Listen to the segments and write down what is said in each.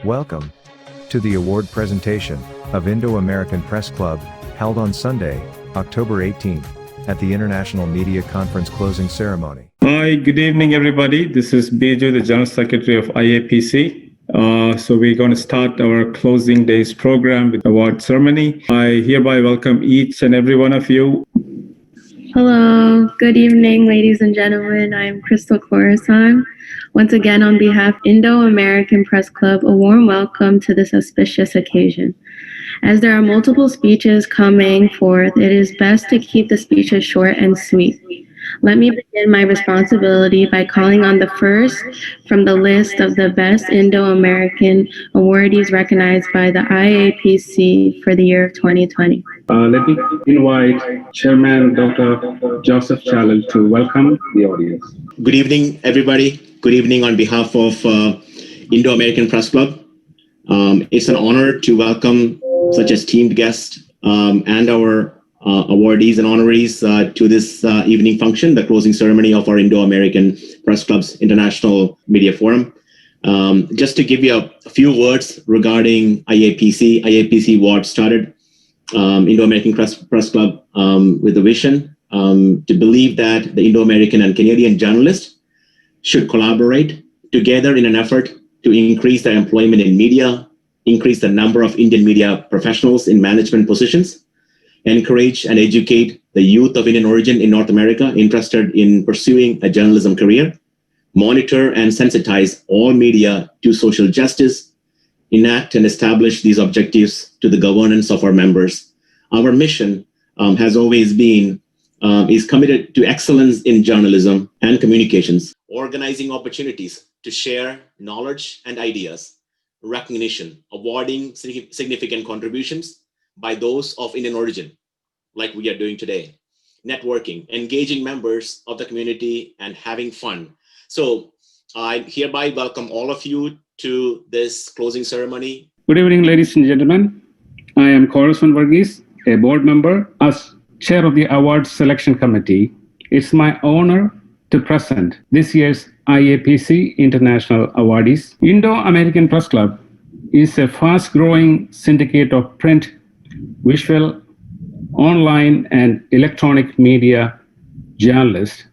Welcome to the award presentation of Indo-American Press Club, held on Sunday, October 18th, at the International Media Conference closing ceremony. Hi, good evening, everybody. This is Beju, the General Secretary of IAPC. So we're going to start our closing days program with award ceremony. I hereby welcome each and every one of you. Hello, good evening, ladies and gentlemen. I'm Crystal Khorasan. Once again, on behalf of Indo-American Press Club, a warm welcome to this auspicious occasion. As there are multiple speeches coming forth, it is best to keep the speeches short and sweet. Let me begin my responsibility by calling on the first from the list of the best Indo-American awardees recognized by the IAPC for the year of 2020. Let me invite Chairman Dr. Joseph Chalil to welcome the audience. Good evening, everybody. Good evening on behalf of Indo-American Press Club. It's an honor to welcome such esteemed guests and our awardees and honorees to this evening function, the closing ceremony of our Indo-American Press Club's International Media Forum. Just to give you a few words regarding IAPC. IAPC Award started Indo-American Press Club with a vision to believe that the Indo-American and Canadian journalists should collaborate together in an effort to increase their employment in media, increase the number of Indian media professionals in management positions, encourage and educate the youth of Indian origin in North America interested in pursuing a journalism career, monitor and sensitize all media to social justice, enact and establish these objectives to the governance of our members. Our mission has always been, is committed to excellence in journalism and communications, organizing opportunities to share knowledge and ideas, recognition, awarding significant contributions by those of Indian origin, like we are doing today, networking, engaging members of the community, and having fun. So I hereby welcome all of you to this closing ceremony. Good evening, ladies and gentlemen. I am Khorasan Varghese, a board member. As chair of the Awards Selection Committee, it's my honor to present this year's IAPC International Awardees. Indo-American Press Club is a fast-growing syndicate of print, visual, online, and electronic media journalists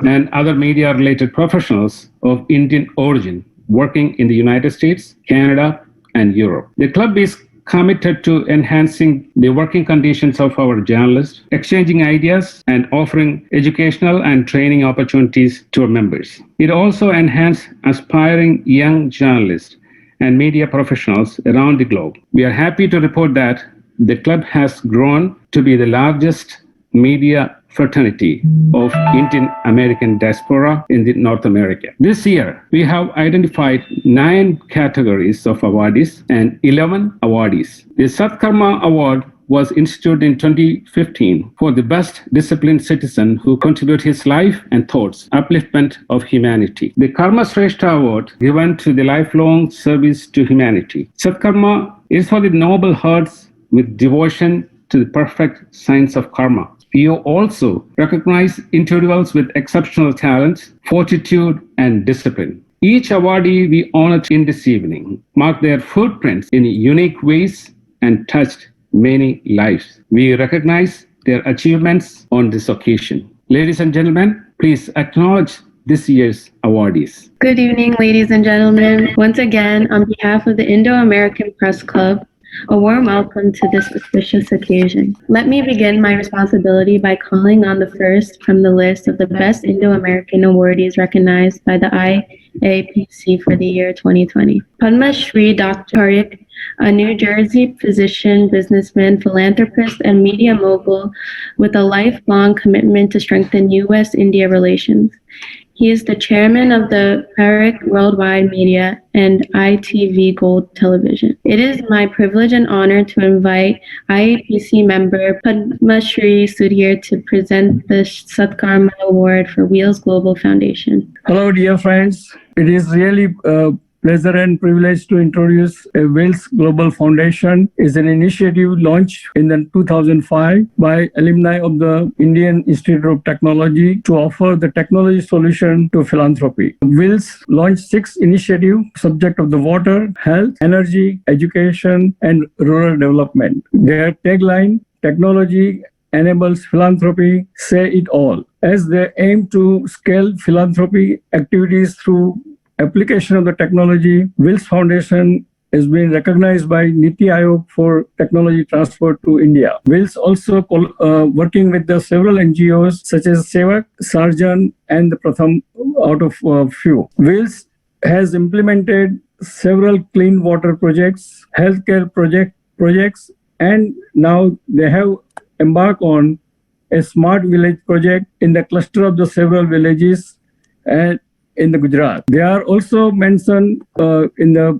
and other media-related professionals of Indian origin working in the United States, Canada, and Europe. The club is committed to enhancing the working conditions of our journalists, exchanging ideas, and offering educational and training opportunities to our members. It also enhances aspiring young journalists and media professionals around the globe. We are happy to report that the club has grown to be the largest media fraternity of Indian American diaspora in North America. This year, we have identified 9 categories of awardees and 11 awardees. The Satkarma Award was instituted in 2015 for the best disciplined citizen who contribute his life and thoughts, upliftment of humanity. The Karma Shrestha Award given to the lifelong service to humanity. Satkarma is for the noble hearts with devotion to the perfect science of karma. We also recognize individuals with exceptional talents, fortitude, and discipline. Each awardee we honored in this evening marked their footprints in unique ways and touched many lives. We recognize their achievements on this occasion. Ladies and gentlemen, please acknowledge this year's awardees. Good evening, ladies and gentlemen. Once again, on behalf of the Indo-American Press Club, a warm welcome to this auspicious occasion. Let me begin my responsibility by calling on the first from the list of the best Indo-American awardees recognized by the IAPC for the year 2020. Padma Shri Dr. Parikh, a New Jersey physician, businessman, philanthropist, and media mogul with a lifelong commitment to strengthen U.S.-India relations. He is the chairman of the Parikh Worldwide Media and ITV Gold Television. It is my privilege and honor to invite IAPC member Padma Shri Sudhir to present the Satkarma Award for Wheels Global Foundation. Hello, dear friends. It is really a pleasure and privilege to introduce a Wills Global Foundation. Is an initiative launched in the 2005 by alumni of the Indian Institute of Technology to offer the technology solution to philanthropy. Wills launched 6 initiatives subject of the water, health, energy, education, and rural development. Their tagline, technology enables philanthropy, say it all, as they aim to scale philanthropy activities through application of the technology. Wills Foundation has been recognized by Niti Aayog for technology transfer to India. Wills also working with the several NGOs such as Sevak, Sarjan, and the Pratham out of few. Wills has implemented several clean water projects, healthcare projects, and now they have embarked on a smart village project in the cluster of the several villages and in the Gujarat. They are also mentioned in the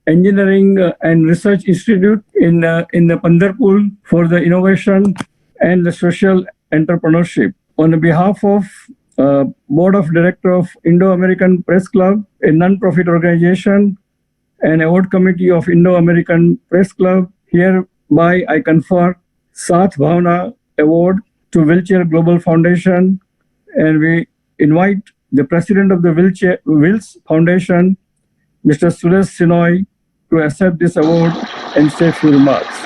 Engineering and Research Institute in the Pandarpur for the innovation and the social entrepreneurship. On behalf of Board of Directors of Indo-American Press Club, a non-profit organization, and Award Committee of Indo-American Press Club, hereby I confer Saath Bhavna Award to Wheelchair Global Foundation, and we invite the President of the Wills Foundation, Mr. Suresh Shenoy, to accept this award and say a few remarks.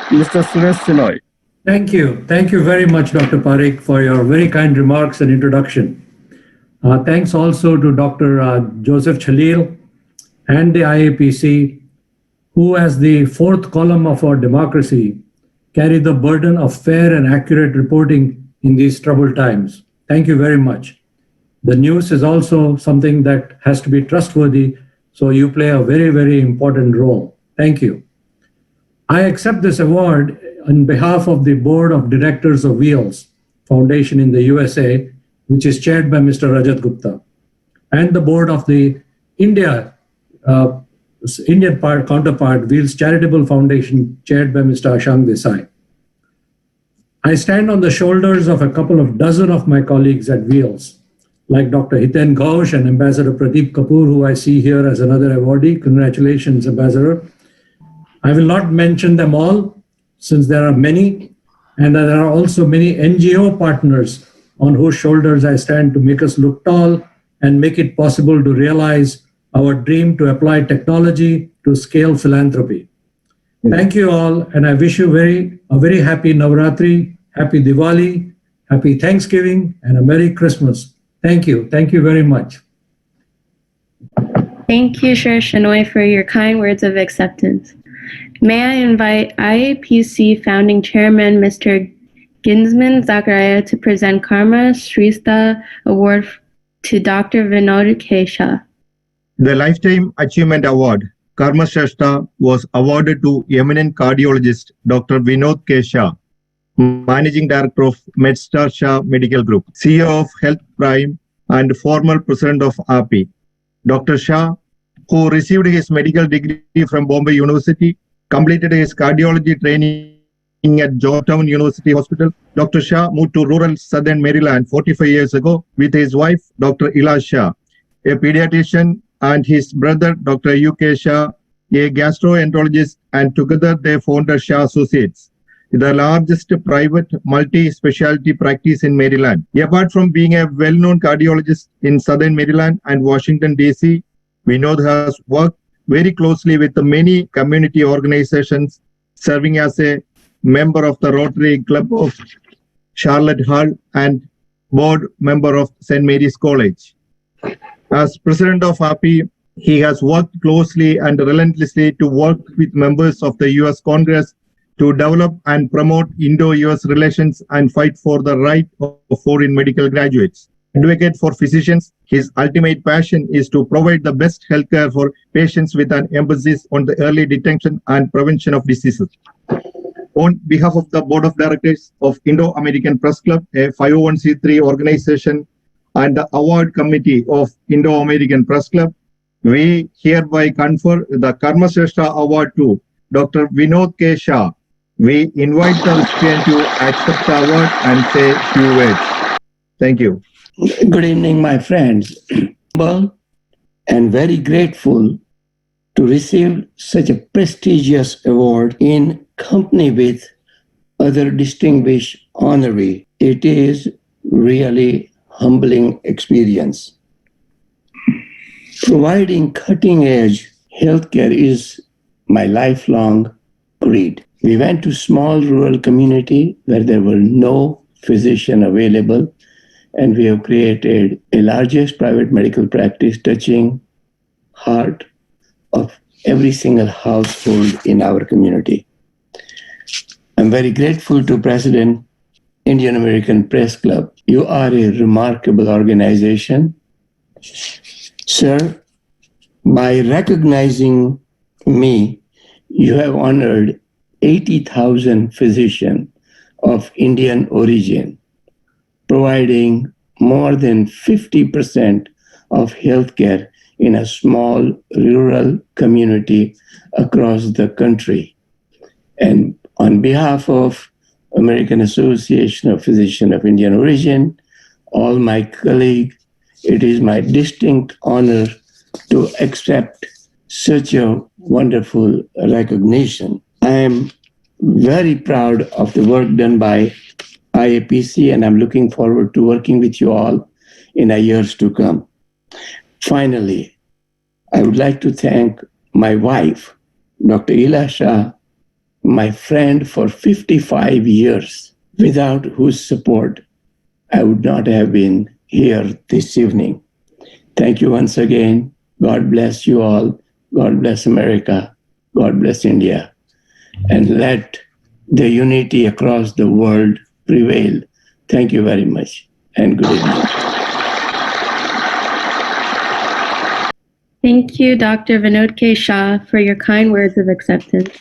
Mr. Suresh Shenoy. Thank you. Thank you very much, Dr. Parekh, for your very kind remarks and introduction. Thanks also to Dr. Joseph Chalil and the IAPC, who, as the fourth column of our democracy, carry the burden of fair and accurate reporting in these troubled times. Thank you very much. The news is also something that has to be trustworthy, so you play a very, very important role. Thank you. I accept this award on behalf of the Board of Directors of Wills Foundation in the USA, which is chaired by Mr. Rajat Gupta, and the board of the Indian counterpart, Wills Charitable Foundation, chaired by Mr. Ashank Desai. I stand on the shoulders of a couple of dozen of my colleagues at Wills, like Dr. Hiten Ghosh and Ambassador Pradeep Kapoor, who I see here as another awardee. Congratulations, Ambassador. I will not mention them all, since there are many, and there are also many NGO partners on whose shoulders I stand to make us look tall and make it possible to realize our dream to apply technology to scale philanthropy. Thank you all, and I wish you a very happy Navratri, happy Diwali, happy Thanksgiving, and a Merry Christmas. Thank you. Thank you very much. Thank you, Suresh Shenoy, for your kind words of acceptance. May I invite IAPC founding chairman, Mr. Ginsman Zachariah, to present Karma Shrestha Award to Dr. Vinod Kesha. The Lifetime Achievement Award, Karma Shrestha, was awarded to eminent cardiologist Dr. Vinod Kesha, Managing Director of MedStar Shah Medical Group, CEO of Health Prime, and former President of IAPC. Dr. Shah, who received his medical degree from Bombay University, completed his cardiology training at Georgetown University Hospital. Dr. Shah moved to rural southern Maryland 45 years ago with his wife, Dr. Ila Shah, a pediatrician, and his brother, Dr. U.K. Shah, a gastroenterologist, and together they founded Shah Associates, the largest private multi-specialty practice in Maryland. Apart from being a well-known cardiologist in southern Maryland and Washington, D.C., Vinod has worked very closely with many community organizations, serving as a member of the Rotary Club of Charlotte Hall and board member of St. Mary's College. As president of IAPC, he has worked closely and relentlessly to work with members of the U.S. Congress to develop and promote Indo-US relations and fight for the right of foreign medical graduates. Advocate for physicians, his ultimate passion is to provide the best healthcare for patients with an emphasis on the early detection and prevention of diseases. On behalf of the Board of Directors of Indo-American Press Club, a 501c3 organization, and the Award Committee of Indo-American Press Club, we hereby confer the Karma Shrestha Award to Dr. Vinod K. Shah. We invite the recipient to accept the award and say a few words. Thank you. Good evening, my friends. and very grateful to receive such a prestigious award in company with other distinguished honoree. It is really humbling experience. Providing cutting-edge healthcare is my lifelong creed. We went to small rural community where there were no physician available, and we have created a largest private medical practice touching heart of every single household in our community. I'm very grateful to President Indian American Press Club. You are a remarkable organization. Sir, by recognizing me, you have honored 80,000 physicians of Indian origin, providing more than 50% of healthcare in a small rural community across the country. And on behalf of American Association of Physicians of Indian Origin, all my colleagues, it is my distinct honor to accept such a wonderful recognition. I am very proud of the work done by IAPC, and I'm looking forward to working with you all in the years to come. Finally, I would like to thank my wife, Dr. Ila Shah, my friend for 55 years, without whose support I would not have been here this evening. Thank you once again. God bless you all. God bless America. God bless India. And let the unity across the world prevail. Thank you very much, and good evening. Thank you, Dr. Vinod K. Shah, for your kind words of acceptance.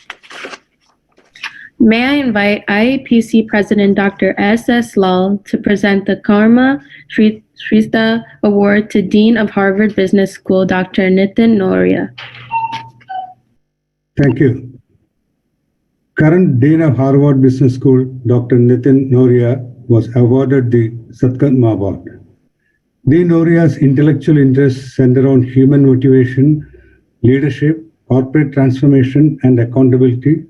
May I invite IAPC President Dr. S.S. Lal to present the Karma Shrestha Award to Dean of Harvard Business School, Dr. Nitin Noria. Thank you. Current Dean of Harvard Business School, Dr. Nitin Noria, was awarded the Satkarma Award. Dean Noria's intellectual interests center on human motivation, leadership, corporate transformation and accountability,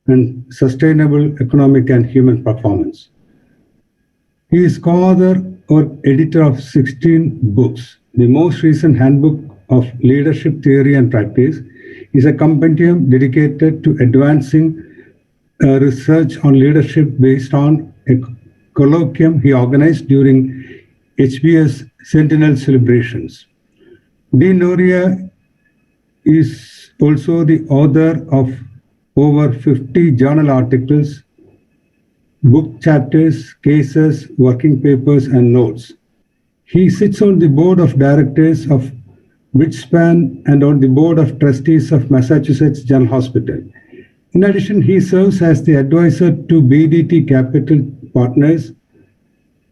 and sustainable economic and human performance. He is co-author or editor of 16 books. The most recent handbook of leadership theory and practice is a compendium dedicated to advancing research on leadership based on a colloquium he organized during HBS Centennial celebrations. Dean Noria is also the author of over 50 journal articles, book chapters, cases, working papers, and notes. He sits on the board of directors of Widspan and on the board of trustees of Massachusetts General Hospital. In addition, he serves as the advisor to BDT Capital Partners,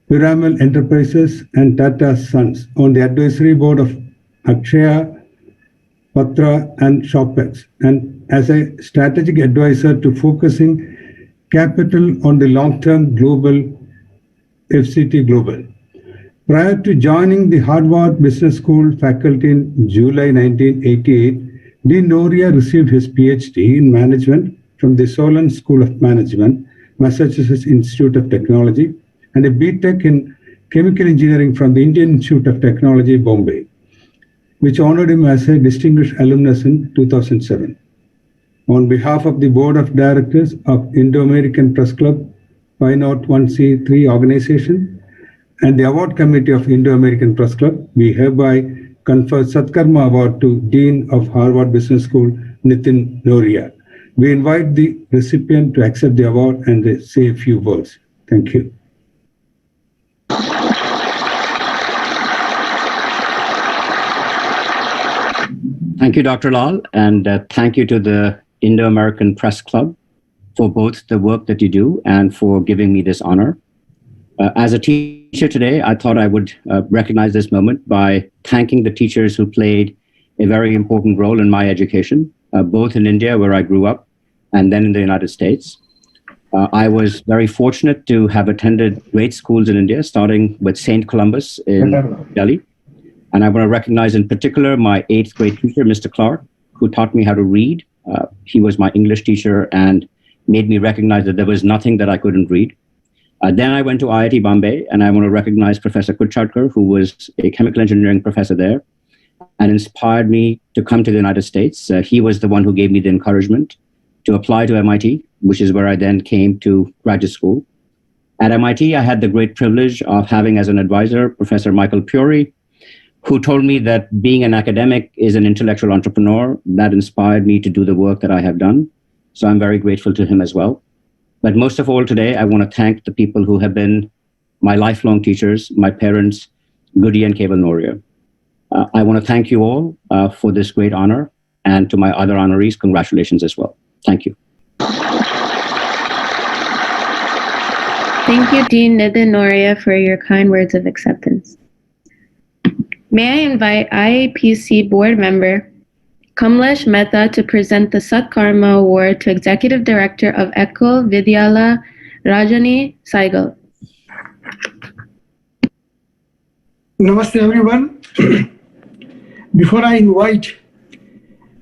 Piramal Enterprises, and Tata Sons on the advisory board of Akshaya, Patra, and Shoppex, and as a strategic advisor to focusing capital on the long-term global FCT Global. Prior to joining the Harvard Business School faculty in July 1988, Dean Noria received his PhD in management from the Solon School of Management, Massachusetts Institute of Technology, and a BTech in chemical engineering from the Indian Institute of Technology, Bombay, which honored him as a distinguished alumnus in 2007. On behalf of the Board of Directors of Indo-American Press Club, 501c3 organization, and the Award Committee of Indo-American Press Club, we hereby confer Satkarma Award to Dean of Harvard Business School, Nitin Noria. We invite the recipient to accept the award and say a few words. Thank you. Thank you, Dr. Lal, and thank you to the Indo-American Press Club for both the work that you do and for giving me this honor. As a teacher today, I thought I would recognize this moment by thanking the teachers who played a very important role in my education, both in India, where I grew up, and then in the United States. I was very fortunate to have attended great schools in India, starting with St. Columbus in Delhi, And I want to recognize in particular my 8th grade teacher, Mr. Clark, who taught me how to read. He was my English teacher and made me recognize that there was nothing that I couldn't read. Then I went to IIT Bombay, and I want to recognize Professor Kuchadkar, who was a chemical engineering professor there and inspired me to come to the United States. He was the one who gave me the encouragement to apply to MIT, which is where I then came to graduate school. At MIT, I had the great privilege of having as an advisor Professor Michael Puri, who told me that being an academic is an intellectual entrepreneur. That inspired me to do the work that I have done. So I'm very grateful to him as well. But most of all today, I want to thank the people who have been my lifelong teachers, my parents, Goody and Keval Noria. I want to thank you all for this great honor, and to my other honorees, congratulations as well. Thank you. Thank you, Dean Nitin Noria, for your kind words of acceptance. May I invite IAPC board member Kamlesh Mehta to present the Satkarma Award to Executive Director of Ekal Vidyalaya Rajani Saigal. Namaste, everyone. Before I invite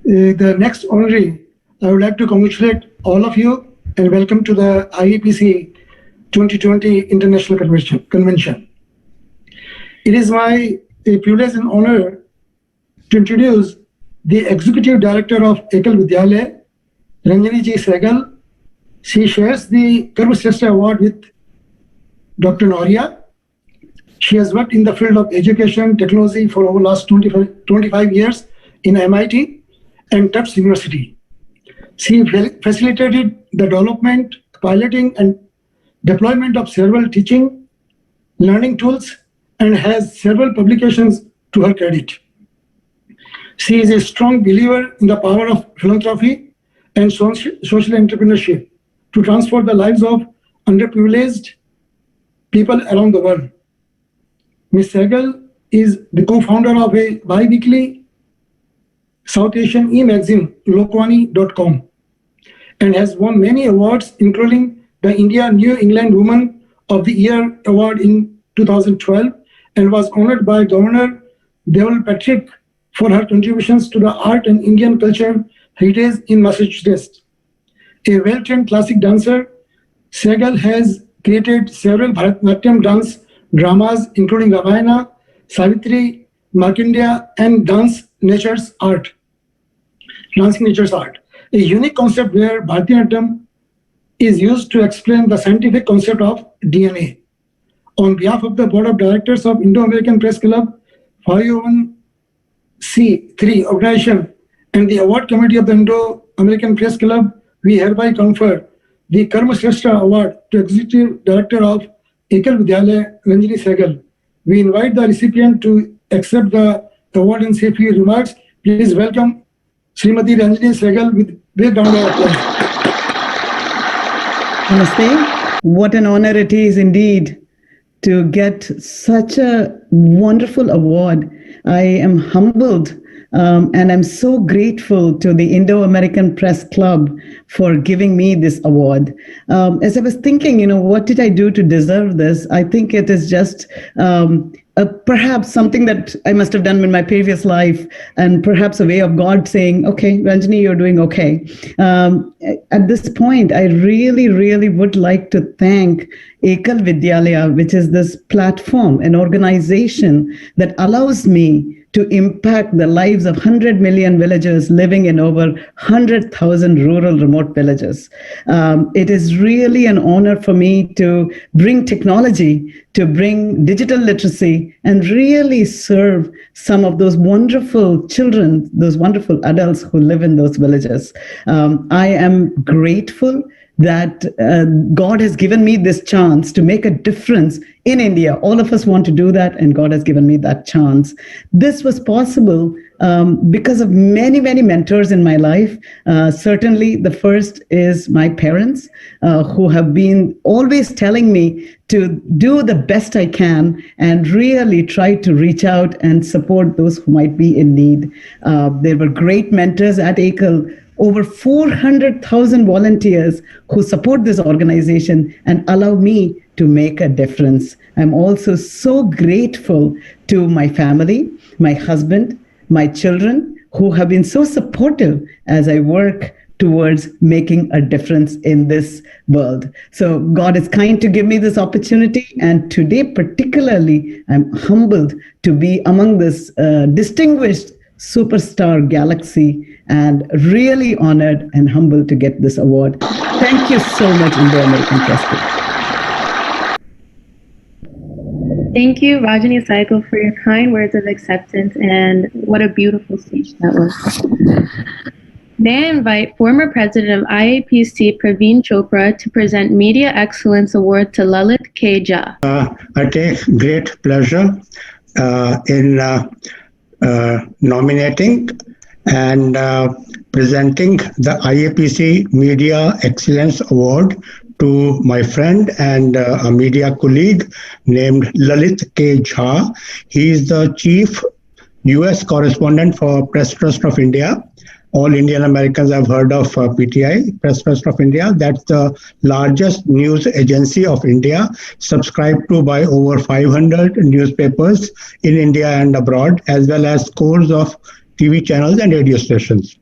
the next honoree, I would like to congratulate all of you and welcome to the IAPC 2020 International Convention. It is my privilege and honor to introduce the Executive Director of Ekal Vidyalaya, Ranjani Ji Saigal. She shares the Karma Shrestha Award with Dr. Noria. She has worked in the field of education technology for over the last 25 years in MIT and Tufts University. She facilitated the development, piloting, and deployment of several teaching, learning tools, and has several publications to her credit. She is a strong believer in the power of philanthropy and social entrepreneurship to transform the lives of underprivileged people around the world. Ms. Saigal is the co-founder of a bi-weekly South Asian e-magazine, Lokwani.com, and has won many awards, including the India New England Woman of the Year Award in 2012, and was honored by Governor Deval Patrick for her contributions to the art and Indian culture heritage in Massachusetts. A well-trained classic dancer, Saigal has created several Bharatanatyam dance dramas, including Ramayana, Savitri, Markandeya, and Dancing Nature's Art, a unique concept where Bharatanatyam is used to explain the scientific concept of DNA. On behalf of the Board of Directors of Indo-American Press Club, 501c3 organization, and the Award Committee of the Indo-American Press Club, we hereby confer the Karma Shrestha Award to Executive Director of Ekal Vidyalaya, Ranjani Saigal. We invite the recipient to accept the award and say a few remarks. Please welcome Srimati Ranjani Saigal with big round of applause. Namaste. What an honor it is indeed to get such a wonderful award. I am humbled and I'm so grateful to the Indo-American Press Club for giving me this award. As I was thinking, what did I do to deserve this? I think it is just perhaps something that I must have done in my previous life, and perhaps a way of God saying, okay, Ranjani, you're doing okay. At this point, I really, really would like to thank Ekal Vidyalaya, which is this platform, an organization that allows me to impact the lives of 100 million villagers living in over 100,000 rural remote villages. It is really an honor for me to bring technology, to bring digital literacy, and really serve some of those wonderful children, those wonderful adults who live in those villages. I am grateful that God has given me this chance to make a difference in India. All of us want to do that, and God has given me that chance. This was possible because of many, many mentors in my life. Certainly, the first is my parents, who have been always telling me to do the best I can and really try to reach out and support those who might be in need. There were great mentors at Ekal over 400,000 volunteers who support this organization and allow me to make a difference. I'm also so grateful to my family, my husband, my children, who have been so supportive as I work towards making a difference in this world. So God is kind to give me this opportunity. And today, particularly, I'm humbled to be among this distinguished superstar galaxy and really honored and humbled to get this award. Thank you so much, Indo-American Press Club. Thank you, Rajani Saigal, for your kind words of acceptance, and what a beautiful speech that was. May I invite former president of IAPC, Praveen Chopra, to present Media Excellence Award to Lalit K. Jha. I take great pleasure in nominating and presenting the IAPC Media Excellence Award to my friend and a media colleague named Lalit K. Jha. He is the chief US correspondent for Press Trust of India. All Indian Americans have heard of PTI, Press Trust of India. That's the largest news agency of India, subscribed to by over 500 newspapers in India and abroad, as well as scores of TV channels and radio stations.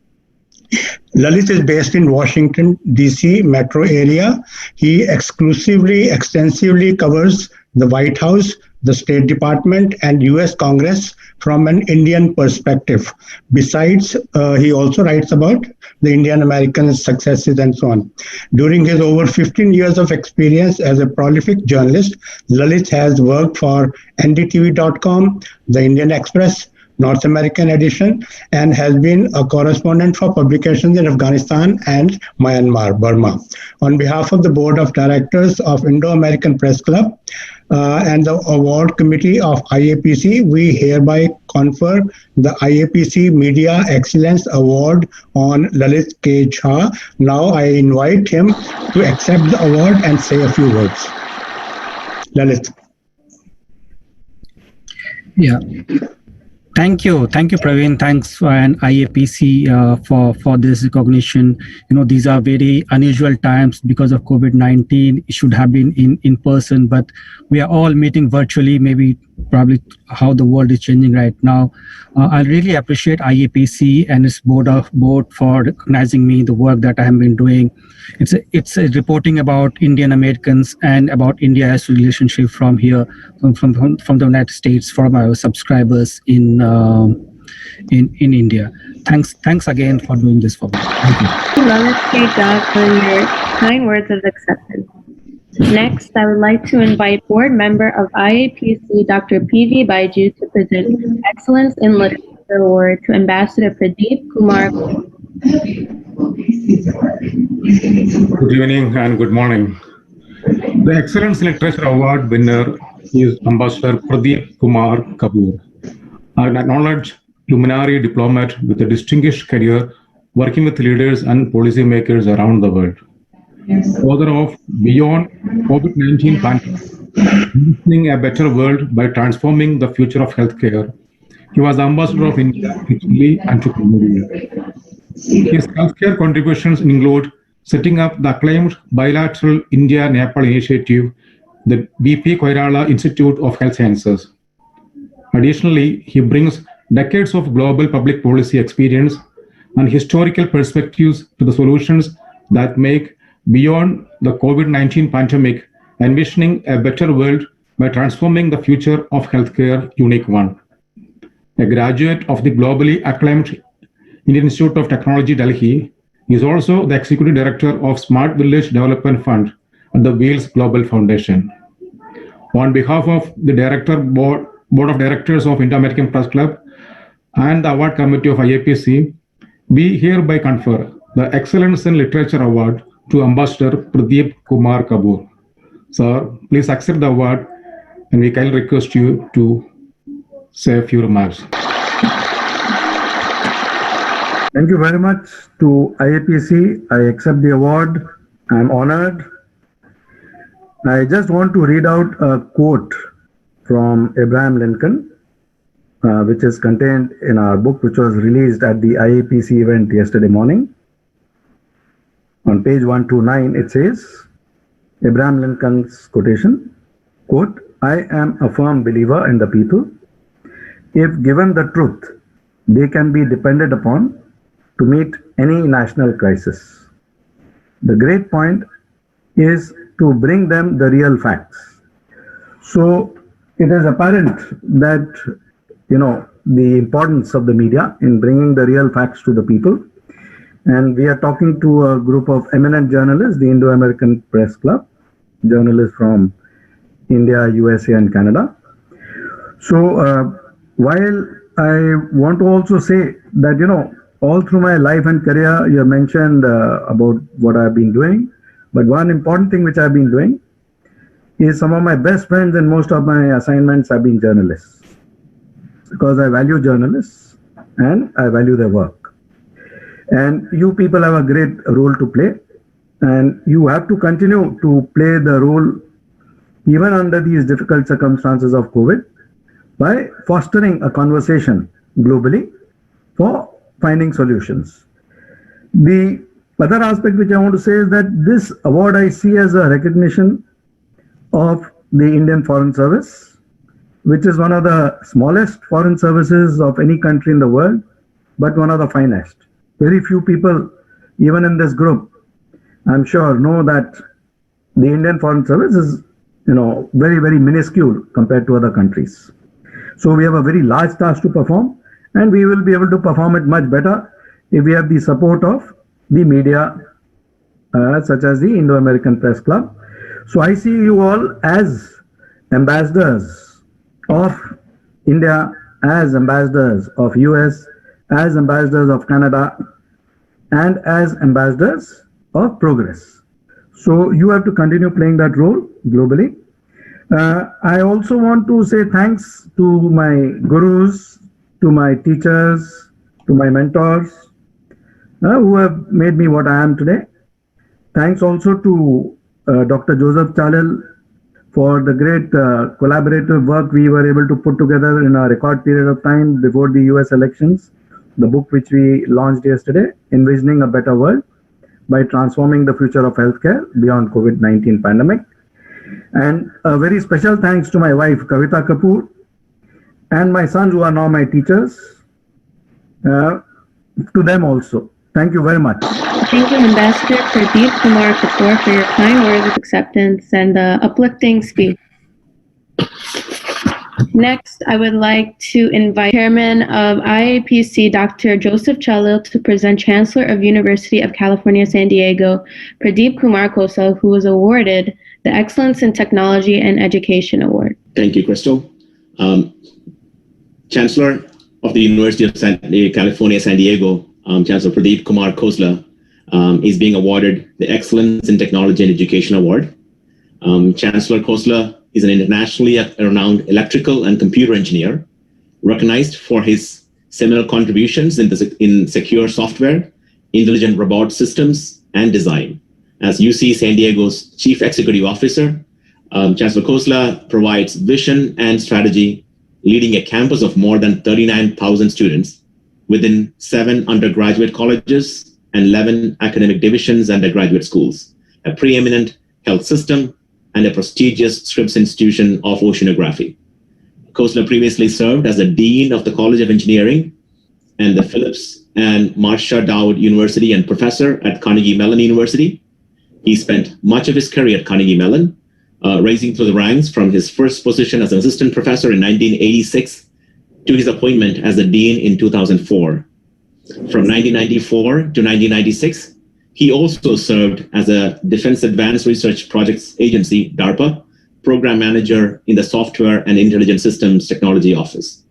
Lalit is based in Washington, D.C. metro area. He extensively covers the White House, the State Department, and US Congress from an Indian perspective. Besides, he also writes about the Indian American successes and so on. During his over 15 years of experience as a prolific journalist, Lalit has worked for NDTV.com, the Indian Express, North American edition, and has been a correspondent for publications in Afghanistan and Myanmar, Burma. On behalf of the Board of Directors of Indo-American Press Club and the Award Committee of IAPC, we hereby confer the IAPC Media Excellence Award on Lalit K. Jha. Now I invite him to accept the award and say a few words. Lalit. Yeah. Thank you, Praveen. Thanks and IAPC for this recognition. You know, these are very unusual times because of COVID-19. It should have been in person, but we are all meeting virtually. Probably how the world is changing right now. I really appreciate IAPC and its board for recognizing me, the work that I have been doing. It's a reporting about Indian Americans and about India's relationship from here, from the United States, from our subscribers in India. Thanks again for doing this for me. Thank you. Lalit K. Jha, for your kind words of acceptance. Next, I would like to invite board member of IAPC, Dr. P.V. Baiju, to present Excellence in Literature Award to Ambassador Pradeep Kumar. Good evening and good morning. The Excellence in Literature Award winner is Ambassador Pradeep Kumar Kapoor, an acknowledged luminary diplomat with a distinguished career working with leaders and policymakers around the world. Author of Beyond COVID-19 Pandemic, Envisioning a Better World by Transforming the Future of Healthcare. He was Ambassador of India to Chile and to Colombia. His healthcare contributions include setting up the acclaimed bilateral India-Nepal initiative, the BP Koirala Institute of Health Sciences. Additionally, he brings decades of global public policy experience and historical perspectives to the solutions that make Beyond the COVID-19 Pandemic, Envisioning a Better World by Transforming the Future of Healthcare unique one. A graduate of the globally acclaimed Indian Institute of Technology, Delhi, he is also the Executive Director of Smart Village Development Fund at the Wheels Global Foundation. On behalf of the Board of Directors of Indo-American Press Club and the Award Committee of IAPC, we hereby confer the Excellence in Literature Award to Ambassador Pradeep Kumar Kapoor. Sir, please accept the award, and we kindly request you to say a few remarks. Thank you very much to IAPC. I accept the award. I'm honored. I just want to read out a quote from Abraham Lincoln, which is contained in our book, which was released at the IAPC event yesterday morning. On page 129, it says, Abraham Lincoln's quotation, quote, "I am a firm believer in the people. If given the truth, they can be depended upon to meet any national crisis. The great point is to bring them the real facts." So it is apparent that, the importance of the media in bringing the real facts to the people. And we are talking to a group of eminent journalists, the Indo-American Press Club, journalists from India, USA, and Canada. So while I want to also say that, all through my life and career, you have mentioned about what I've been doing. But one important thing which I've been doing is some of my best friends and most of my assignments have been journalists, because I value journalists and I value their work. And you people have a great role to play, and you have to continue to play the role even under these difficult circumstances of COVID by fostering a conversation globally for finding solutions. The other aspect which I want to say is that this award I see as a recognition of the Indian Foreign Service, which is one of the smallest foreign services of any country in the world, but one of the finest. Very few people, even in this group, I'm sure, know that the Indian Foreign Service is, very, very minuscule compared to other countries. So we have a very large task to perform, and we will be able to perform it much better if we have the support of the media, such as the Indo-American Press Club. So I see you all as ambassadors of India, as ambassadors of US, as ambassadors of Canada, and as ambassadors of progress. So you have to continue playing that role globally. I also want to say thanks to my gurus, to my teachers, to my mentors, who have made me what I am today. Thanks also to Dr. Joseph Chalil for the great collaborative work we were able to put together in a record period of time before the US elections. The book which we launched yesterday, Envisioning a Better World by Transforming the Future of Healthcare Beyond COVID-19 Pandemic. And a very special thanks to my wife, Kavita Kapoor, and my sons who are now my teachers, to them also. Thank you very much. Thank you, Ambassador Pradeep Kumar Kapoor, for your kind words of acceptance and the uplifting speech. Next, I would like to invite Chairman of IAPC, Dr. Joseph Chalil, to present Chancellor of University of California, San Diego, Pradeep Kumar Kosal, who was awarded the Excellence in Technology and Education Award. Thank you, Crystal. Chancellor of the University of California, San Diego, Chancellor Pradeep Kumar Khosla, is being awarded the Excellence in Technology and Education Award. Chancellor Khosla is an internationally renowned electrical and computer engineer, recognized for his seminal contributions in secure software, intelligent robot systems, and design. As UC San Diego's Chief Executive Officer, Chancellor Khosla provides vision and strategy, leading a campus of more than 39,000 students within 7 undergraduate colleges and 11 academic divisions and undergraduate schools, a preeminent health system, and a prestigious Scripps Institution of Oceanography. Khosla previously served as the Dean of the College of Engineering and the Phillips and Marsha Dowd University and professor at Carnegie Mellon University. He spent much of his career at Carnegie Mellon, rising through the ranks from his first position as an assistant professor in 1986 to his appointment as the Dean in 2004. From 1994 to 1996, he also served as a Defense Advanced Research Projects Agency, DARPA, program manager in the Software and Intelligent Systems Technology Office,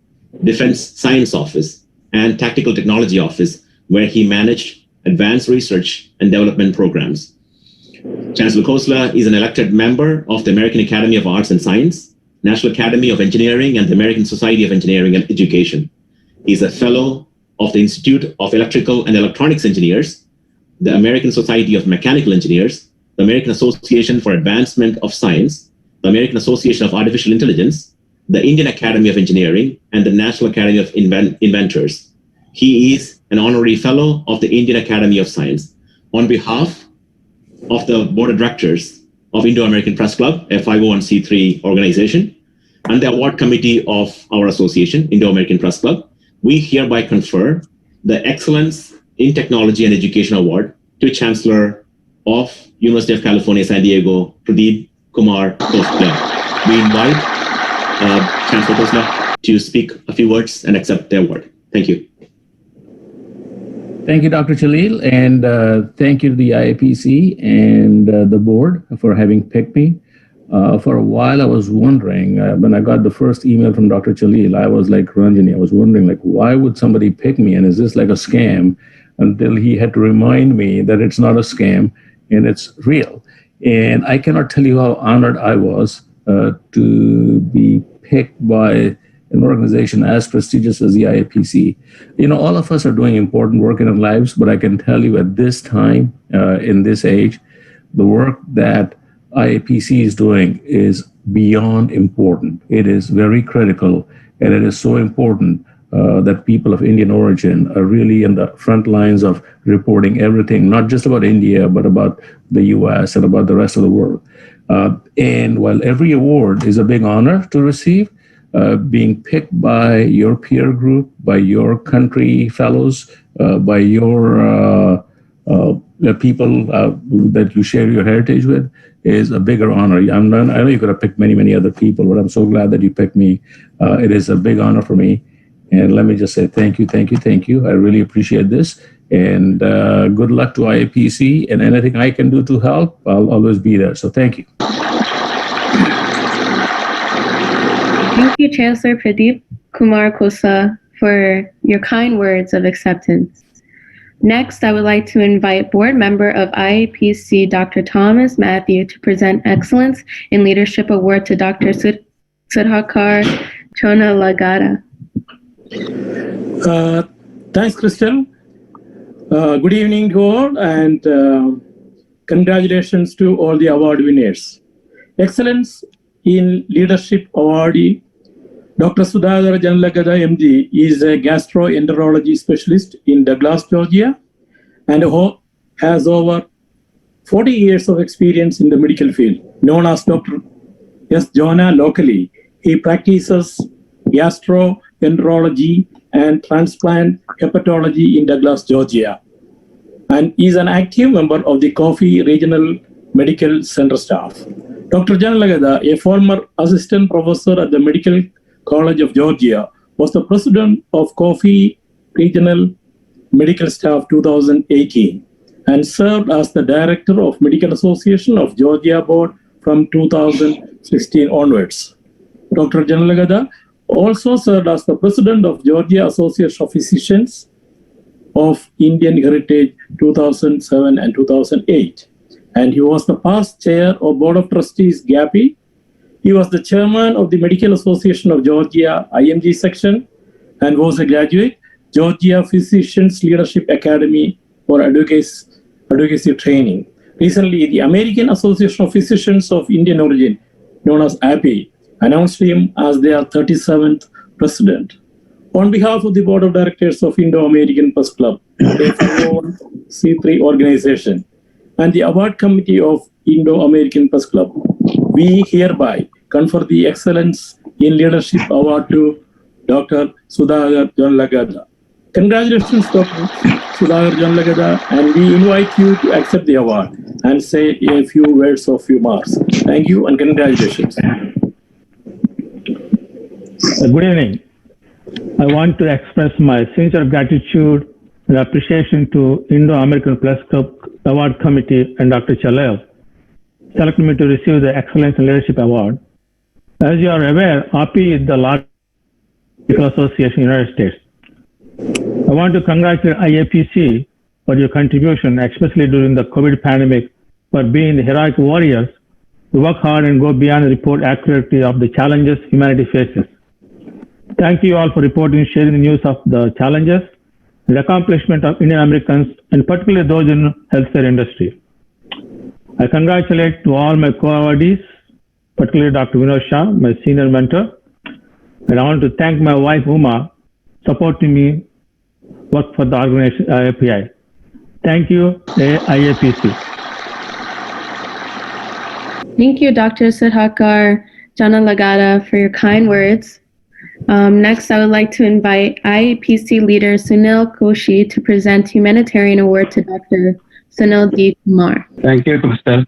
Defense Science Office, and Tactical Technology Office, where he managed advanced research and development programs. Chancellor Khosla is an elected member of the American Academy of Arts and Science, National Academy of Engineering, and the American Society of Engineering and Education. He is a fellow of the Institute of Electrical and Electronics Engineers, the American Society of Mechanical Engineers, the American Association for Advancement of Science, the American Association of Artificial Intelligence, the Indian Academy of Engineering, and the National Academy of Inventors. He is an honorary fellow of the Indian Academy of Science. On behalf of the board of directors of Indo-American Press Club, a 501c3 organization, and the award committee of our association, Indo-American Press Club, we hereby confer the Excellence in Technology and Education Award to Chancellor of University of California, San Diego, Pradeep Kumar Khosla. We invite Chancellor Khosla to speak a few words and accept the award. Thank you. Thank you, Dr. Chalil, and thank you to the IAPC and the board for having picked me. For a while, I was wondering, when I got the first email from Dr. Chalil, I was like Ranjani, I was wondering, like, why would somebody pick me, and is this like a scam? Until he had to remind me that it's not a scam and it's real. And I cannot tell you how honored I was to be picked by an organization as prestigious as the IAPC. You know, all of us are doing important work in our lives, but I can tell you at this time, in this age, the work that IAPC is doing is beyond important. It is very critical, and it is so important that people of Indian origin are really in the front lines of reporting everything, not just about India, but about the US and about the rest of the world. And while every award is a big honor to receive, being picked by your peer group, by your country fellows, by your the people that you share your heritage with is a bigger honor. I know you could have picked many, many other people, but I'm so glad that you picked me. It is a big honor for me. And let me just say thank you, thank you, thank you. I really appreciate this. And good luck to IAPC, and anything I can do to help, I'll always be there. So thank you. Thank you, Chancellor Pradeep Kumar Khosla, for your kind words of acceptance. Next, I would like to invite board member of IAPC, Dr. Thomas Matthew, to present Excellence in Leadership Award to Dr. Sudhakar Chonalagada. Thanks, Crystal. Good evening to all, and congratulations to all the award winners. Excellence in Leadership Awardee Dr. Sudhakar Chonalagada, MD, is a gastroenterology specialist in Douglas, Georgia, and has over 40 years of experience in the medical field. Known as Dr. S. Jonah locally, he practices gastroenterology and transplant hepatology in Douglas, Georgia, and is an active member of the Coffee Regional Medical Center staff. Dr. Chonalagada, a former assistant professor at the Medical College of Georgia, was the president of Coffee Regional Medical Staff 2018 and served as the director of Medical Association of Georgia Board from 2016 onwards. Dr. Chonalagada also served as the president of Georgia Association of Physicians of Indian Heritage 2007 and 2008. And he was the past chair of Board of Trustees GAPI. He was the chairman of the Medical Association of Georgia IMG section and was a graduate, Georgia Physicians Leadership Academy for advocacy training. Recently, the American Association of Physicians of Indian origin, known as IAPC, announced him as their 37th president. On behalf of the Board of Directors of Indo-American Press Club, a 501c3 organization, and the Award Committee of Indo-American Press Club, we hereby confer the Excellence in Leadership Award to Dr. Sudhakar Chonalagada. Congratulations, Dr. Sudhakar Chonalagada, and we invite you to accept the award and say a few words of your remarks. Thank you and congratulations. Good evening. I want to express my sincere gratitude and appreciation to Indo-American Press Club Award Committee and Dr. Chalil selected me to receive the Excellence in Leadership Award. As you are aware, IAPC is the largest medical association in the United States. I want to congratulate IAPC for your contribution, especially during the COVID pandemic, for being the heroic warriors who work hard and go beyond the report accurately of the challenges humanity faces. Thank you all for reporting and sharing the news of the challenges and accomplishment of Indian Americans, and particularly those in the healthcare industry. I congratulate to all my co-awardees, particularly Dr. Vinod Shah, my senior mentor. And I want to thank my wife, Uma, supporting me work for the organization IAPI. Thank you, IAPC. Thank you, Dr. Sudhakar Janalagada, for your kind words. Next, I would like to invite IAPC leader Sunil Koshi to present Humanitarian Award to Dr. Sunil D. Kumar. Thank you, Crystal.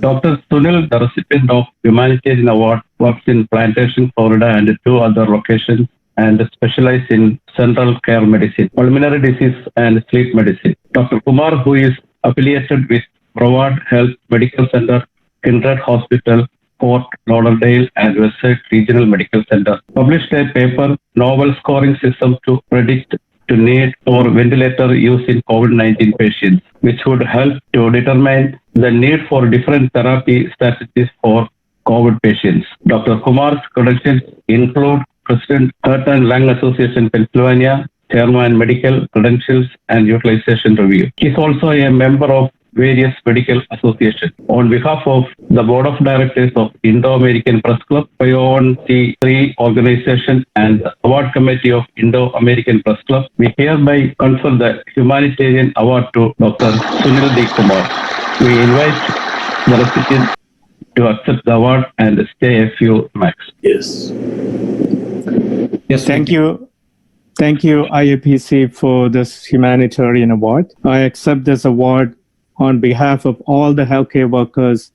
Dr. Sunil, the recipient of Humanitarian Award, works in Plantation, Florida, and 2 other locations, and specializes in central care medicine, pulmonary disease, and sleep medicine. Dr. Kumar, who is affiliated with Broward Health Medical Center, Kindred Hospital, Fort Lauderdale, and Westside Regional Medical Center, published a paper, Novel Scoring System to Predict to Need for Ventilator Use in COVID-19 Patients, which would help to determine the need for different therapy strategies for COVID patients. Dr. Kumar's credentials include President Heart and Lung Association Pennsylvania, Chairman Medical Credentials and Utilization Review. He is also a member of various medical associations. On behalf of the Board of Directors of Indo-American Press Club, 501c3 organization, and the Award Committee of Indo-American Press Club, we hereby confer the Humanitarian Award to Dr. Sunil D. Kumar. We invite the recipient to accept the award and stay a few max. Yes. Yes, thank you. Thank you, IAPC, for this humanitarian award. I accept this award on behalf of all the healthcare workers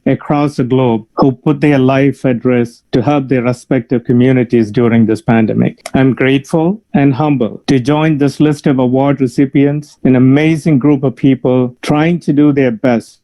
across the globe who put their life at risk to help their respective communities during this pandemic. I'm grateful and humbled to join this list of award recipients, an amazing group of people trying to do their best.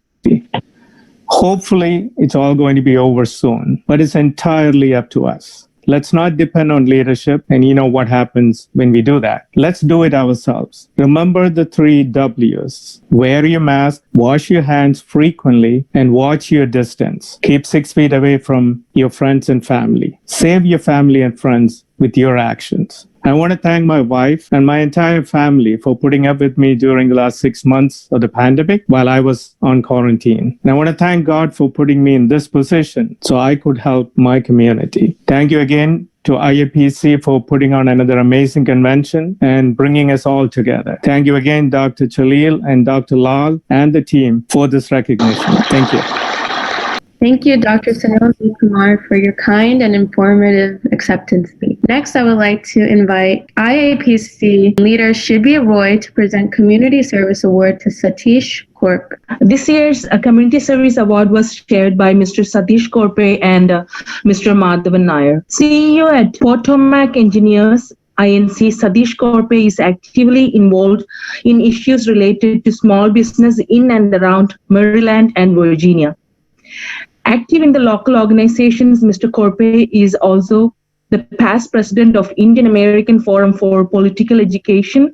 Hopefully, it's all going to be over soon, but it's entirely up to us. Let's not depend on leadership, and you know what happens when we do that. Let's do it ourselves. Remember the 3 W's. Wear your mask, wash your hands frequently, and watch your distance. Keep 6 feet away from your friends and family. Save your family and friends with your actions. I want to thank my wife and my entire family for putting up with me during the last 6 months of the pandemic while I was on quarantine. And I want to thank God for putting me in this position so I could help my community. Thank you again to IAPC for putting on another amazing convention and bringing us all together. Thank you again, Dr. Chalil and Dr. Lal and the team for this recognition. Thank you. Thank you, Dr. Sunil D. Kumar, for your kind and informative acceptance speech. Next, I would like to invite IAPC leader Shibya Roy to present Community Service Award to Satish Korp. This year's Community Service Award was shared by Mr. Satish Korpe and Mr. Madhavan Nair. CEO at Potomac Engineers, INC, Satish Korpe is actively involved in issues related to small business in and around Maryland and Virginia. Active in the local organizations, Mr. Korpe is also the past president of Indian American Forum for Political Education,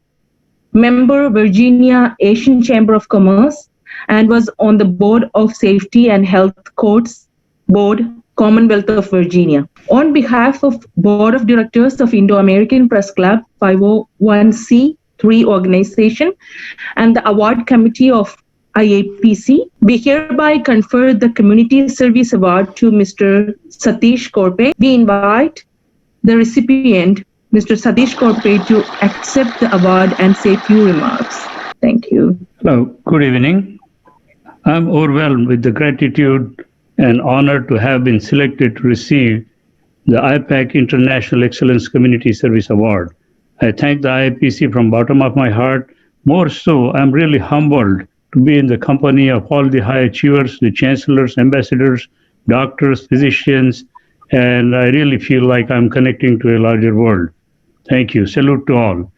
member Virginia Asian Chamber of Commerce, and was on the Board of Safety and Health Codes Board, Commonwealth of Virginia. On behalf of Board of Directors of Indo-American Press Club, 501c3 organization, and the Award Committee of IAPC, we hereby confer the Community Service Award to Mr. Satish Korpe. We invite the recipient, Mr. Satish Korpe, to accept the award and say a few remarks. Thank you. Hello, good evening. I'm overwhelmed with the gratitude and honor to have been selected to receive the IPAC International Excellence Community Service Award. I thank the IAPC from the bottom of my heart. More so, I'm really humbled to be in the company of all the high achievers, the chancellors, ambassadors, doctors, physicians, and I really feel like I'm connecting to a larger world. Thank you. Salute to all.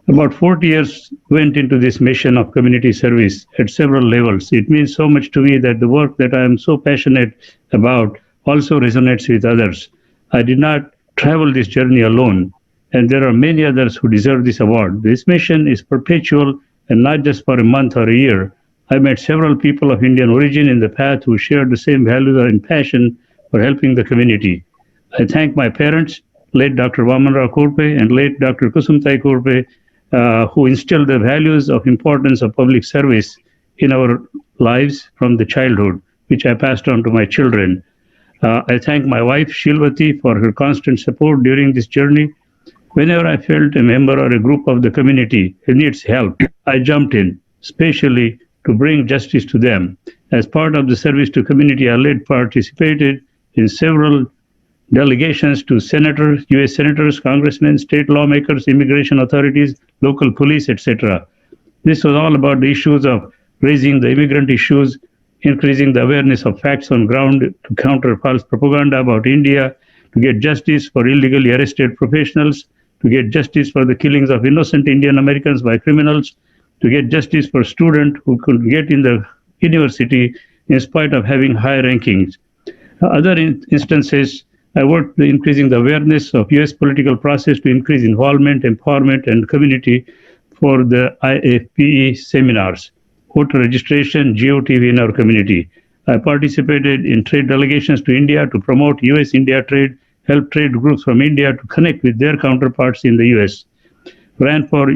About 40 years went into this mission of community service at several levels. It means so much to me that the work that I am so passionate about also resonates with others. I did not travel this journey alone, and there are many others who deserve this award. This mission is perpetual and not just for a month or a year. I met several people of Indian origin in the path who shared the same values and passion for helping the community. I thank my parents, late Dr. Vamanrao Korpe and late Dr. Kusumtai Korpe, who instilled the values of importance of public service in our lives from the childhood, which I passed on to my children. I thank my wife, Shilvati, for her constant support during this journey. Whenever I felt a member or a group of the community who needs help, I jumped in, especially to bring justice to them. As part of the service to community, I led participated in several delegations to senators, U.S. senators, congressmen, state lawmakers, immigration authorities, local police, etc. This was all about the issues of raising the immigrant issues, increasing the awareness of facts on ground to counter false propaganda about India, to get justice for illegally arrested professionals, to get justice for the killings of innocent Indian Americans by criminals, to get justice for students who could get in the university in spite of having high rankings. Other instances, I worked increasing the awareness of U.S. political process to increase involvement, empowerment, and community for the IAPC seminars, voter registration, GeoTV in our community. I participated in trade delegations to India to promote U.S.-India trade, help trade groups from India to connect with their counterparts in the U.S. Ran for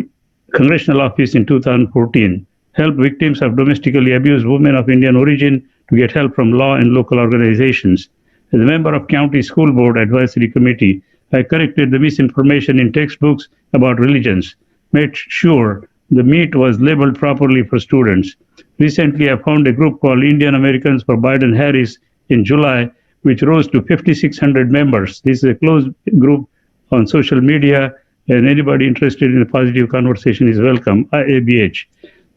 congressional office in 2014, help victims of domestically abused women of Indian origin to get help from law and local organizations. As a member of County School Board Advisory Committee, I corrected the misinformation in textbooks about religions, made sure the meat was labeled properly for students. Recently, I found a group called Indian Americans for Biden-Harris in July, which rose to 5,600 members. This is a closed group on social media, and anybody interested in a positive conversation is welcome, IABH.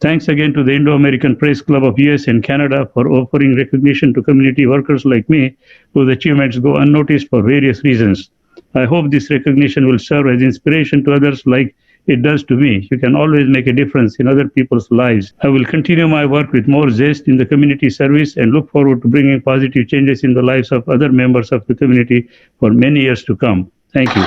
Thanks again to the Indo-American Press Club of US and Canada for offering recognition to community workers like me whose achievements go unnoticed for various reasons. I hope this recognition will serve as inspiration to others like it does to me. You can always make a difference in other people's lives. I will continue my work with more zest in the community service and look forward to bringing positive changes in the lives of other members of the community for many years to come. Thank you.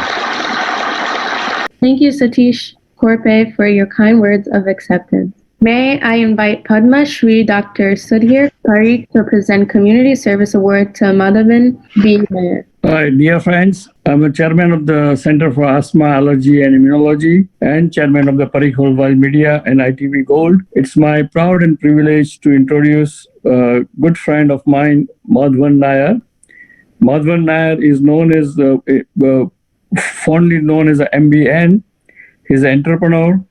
Thank you, Satish Korpe, for your kind words of acceptance. May I invite Padma Shri Dr. Sudhir Parikh to present Community Service Award to Madhavan B. Nair. Hi, dear friends. I'm a chairman of the Center for Asthma, Allergy and Immunology and chairman of the Parikh Worldwide Media and ITV Gold. It's my proud and privilege to introduce a good friend of mine, Madhavan Nair. Madhavan Nair is known as, fondly known as a MBN. He's an entrepreneur,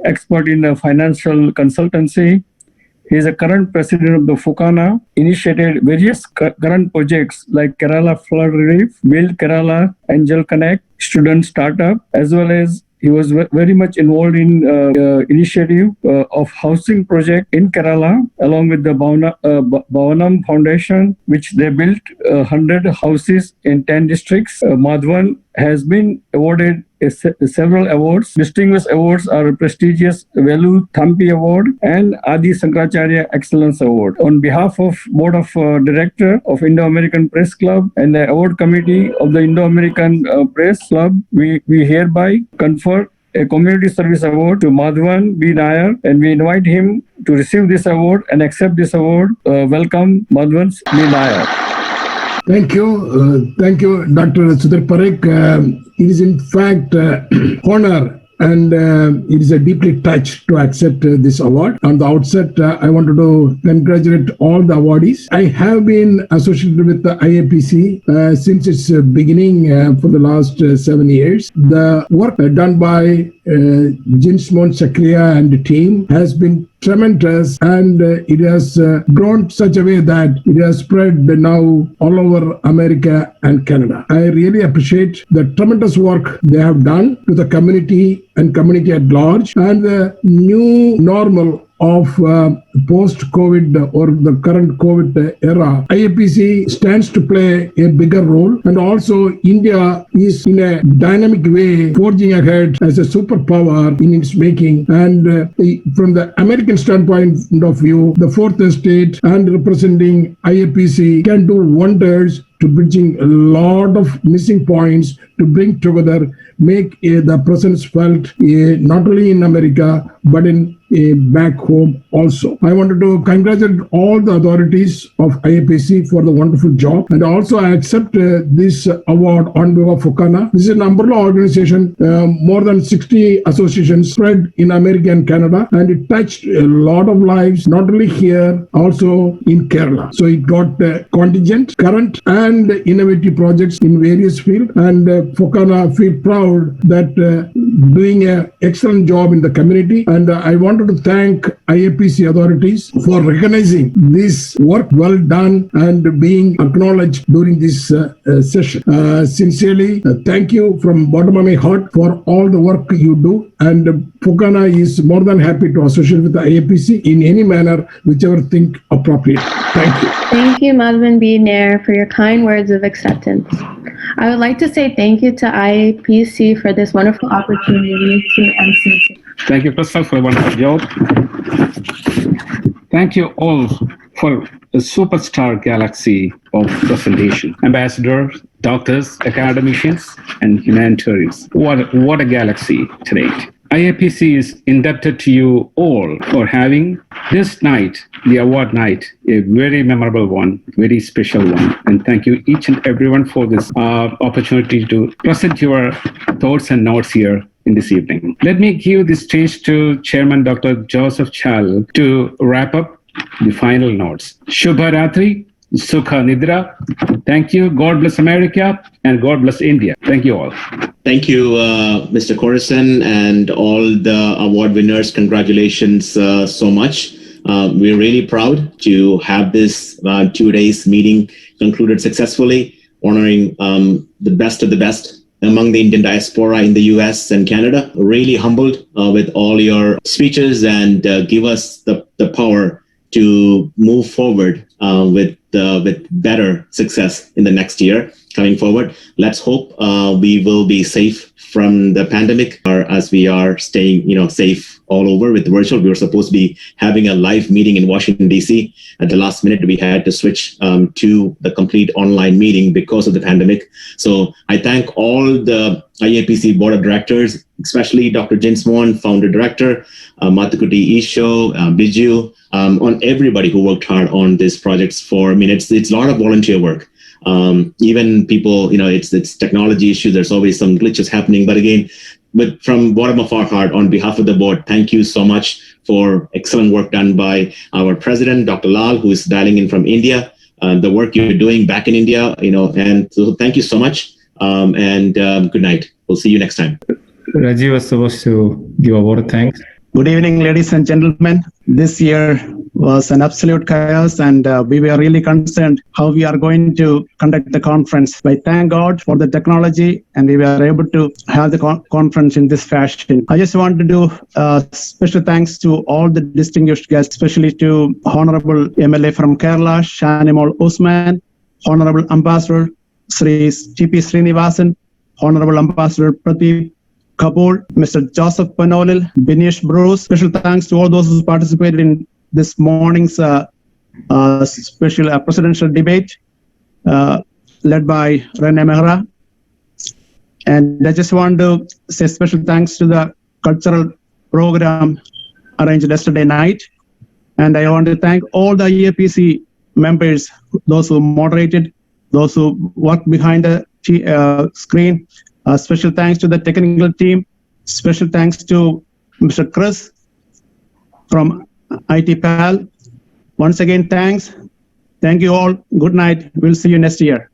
expert in financial consultancy. He is a current president of the Fukana, initiated various current projects like Kerala Flood Relief, Build Kerala, Angel Connect, Student Startup, as well as he was very much involved in initiative of housing project in Kerala, along with the Bhavanam Foundation, which they built 100 houses in 10 districts. Madhavan has been awarded several awards. Distinguished awards are prestigious Velu Thampi Award and Adi Sankaracharya Excellence Award. On behalf of Board of Director of Indo-American Press Club and the Award Committee of the Indo-American Press Club, we hereby confer a Community Service Award to Madhavan B. Nair, and we invite him to receive this award and accept this award. Welcome, Madhavan B. Nair. Thank you, Dr. Sudhir Parikh. It is in fact honor and it is a deeply touched to accept this award. On the outset, I wanted to congratulate all the awardees. I have been associated with the IAPC since its beginning for the last 7 years. The work done by Jinsmon Chakriya and the team has been tremendous, and it has grown such a way that it has spread now all over America and Canada. I really appreciate the tremendous work they have done to the community and community at large, and the new normal of post-COVID or the current COVID era. IAPC stands to play a bigger role, and also India is in a dynamic way forging ahead as a superpower in its making. And from the American standpoint of view, the fourth estate and representing IAPC can do wonders to bridging a lot of missing points to bring together, make the presence felt not only in America but in back home also. I wanted to congratulate all the authorities of IAPC for the wonderful job, and also I accept this award on behalf of Fukana. This is an umbrella organization, more than 60 associations spread in America and Canada, and it touched a lot of lives, not only here, also in Kerala. So it got contingent, current and innovative projects in various fields, and Fukana feel proud that doing an excellent job in the community. And I wanted to thank IAPC authorities authorities for recognizing this work well done and being acknowledged during this session. Sincerely, thank you from bottom of my heart for all the work you do. And Fukana is more than happy to associate with the IAPC in any manner, whichever think appropriate. Thank you. Thank you, Madhavan B. Nair, for your kind words of acceptance. I would like to say thank you to IAPC for this wonderful opportunity to MC. Thank you, Crystal, for a wonderful job. Thank you all for a superstar galaxy of presentation. Ambassadors, doctors, academicians, and humanitarians. What a galaxy today. IAPC is indebted to you all for having this night, the award night, a very memorable one, very special one. And thank you each and everyone for this opportunity to present your thoughts and notes here in this evening. Let me give the stage to Chairman Dr. Joseph Chal to wrap up the final notes. Shubha Ratri, Sukha Nidra. Thank you. God bless America and God bless India. Thank you all. Thank you, Mr. Corison, and all the award winners. Congratulations so much. We're really proud to have this 2 days meeting concluded successfully, honoring the best of the best among the Indian diaspora in the US and Canada. Really humbled with all your speeches and give us the power to move forward with better success in the next year coming forward. Let's hope we will be safe from the pandemic, or as we are staying, safe all over with virtual. We were supposed to be having a live meeting in Washington, D.C. At the last minute, we had to switch to the complete online meeting because of the pandemic. So I thank all the IAPC board of directors, especially Dr. Jin Swan, founder director, Mathukuti Isho, Biju, on everybody who worked hard on these projects. It's a lot of volunteer work. Even people, it's technology issues. There's always some glitches happening. But from bottom of our heart, on behalf of the board, thank you so much for excellent work done by our president, Dr. Lal, who is dialing in from India. The work you're doing back in India, and so thank you so much. And good night. We'll see you next time. Rajiv was supposed to give a word of thanks. Good evening, ladies and gentlemen. This year was an absolute chaos, and we were really concerned how we are going to conduct the conference. But thank God for the technology, and we were able to have the conference in this fashion. I just want to do special thanks to all the distinguished guests, especially to Honorable MLA from Kerala, Shanimol Usman, Honorable Ambassador Sri T.P. Srinivasan, Honorable Ambassador Pradeep Kapoor, Mr. Joseph Panolil, Binish Bruce. Special thanks to all those who participated in this morning's special presidential debate led by Rene Mehra. And I just want to say special thanks to the cultural program arranged yesterday night. And I want to thank all the IAPC members, those who moderated, those who worked behind the screen. Special thanks to the technical team. Special thanks to Mr. Chris from IT PAL. Once again, thanks. Thank you all. Good night. We'll see you next year.